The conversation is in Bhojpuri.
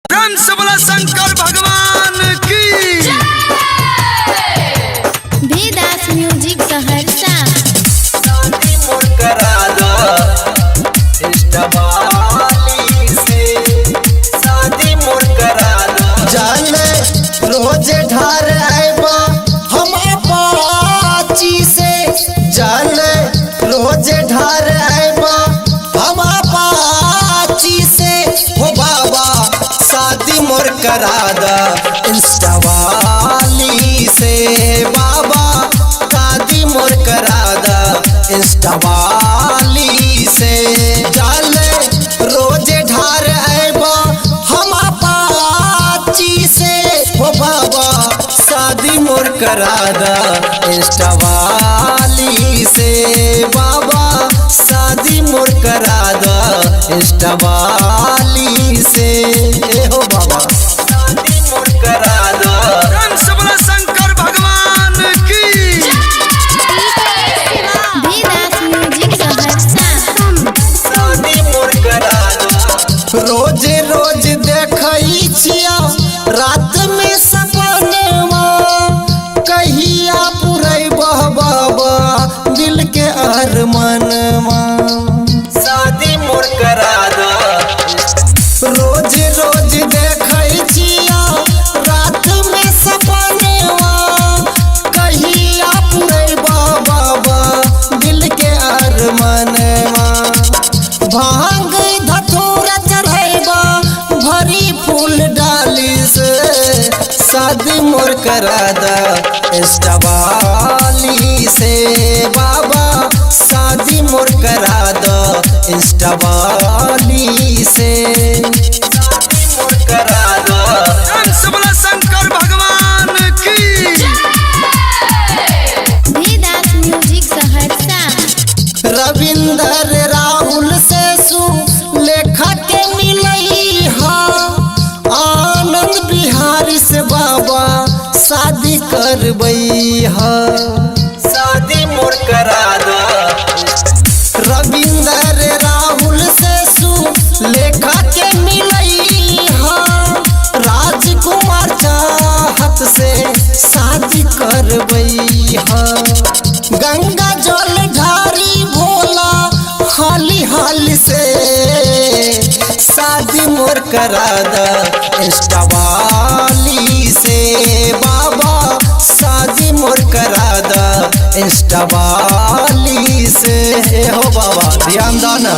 प्रेम से बोला शंकर भगवान की। भेदास म्यूजिक सहरसा। शादी मोर करा दो इष्टवाली से, शादी मोर करा दो। जाने रोज ढार आएबा हम पाची से, जाने रोज ढार आएबा हम पाची से। हो बाबा शादी मोर करा दो इंस्टावाली से, बाबा शादी मोर करा दो इंस्टावाली से। जाले रोज ढार आएबा हम पाची से। हो बाबा शादी मोर करा दो इंस्टावाली से, बाबा शादी मोर करा दो इंस्टावाली से। हो बाबा शादी मोर करा दो। प्रेम से बोला शंकर भगवान की। भेदास म्यूजिक सहरसा। शादी मोर करा दो। रोज रोज देखई छिया रात में सपनवा, कहिया पुरैबह बाबा दिल के अरमानवा। शादी मोर करा दो। रोज रोज देखई छिया रात में सपनवा, कहिया पुरैबह बाबा दिल के अरमानवा। भांग धतूरा चढ़ैबा भरी फूल डाली से, शादी मोर करा दो इंस्टावाली से, बाबा शादी मोर करा दो इंस्टावाली से। शादी मोर करा दो। प्रेम से बोला शंकर भगवान की। भेदास म्यूजिक सहरसा। रविंदर राहुल से लेखा के मिलई हा, आनंद बिहारी से बाबा शादी करबई हा। शादी मोर करा दो। रविंदर राहुल से लेखा के मिलई हा, राजकुमार चाहत से शादी करबई हा। गंगा जल ढारी भोला हाली हाली से, शादी मोर करा दो इंस्टावाली से, बाबा शादी मोर करा दो इंस्टावाली से। हो बाबा ध्यान दाना।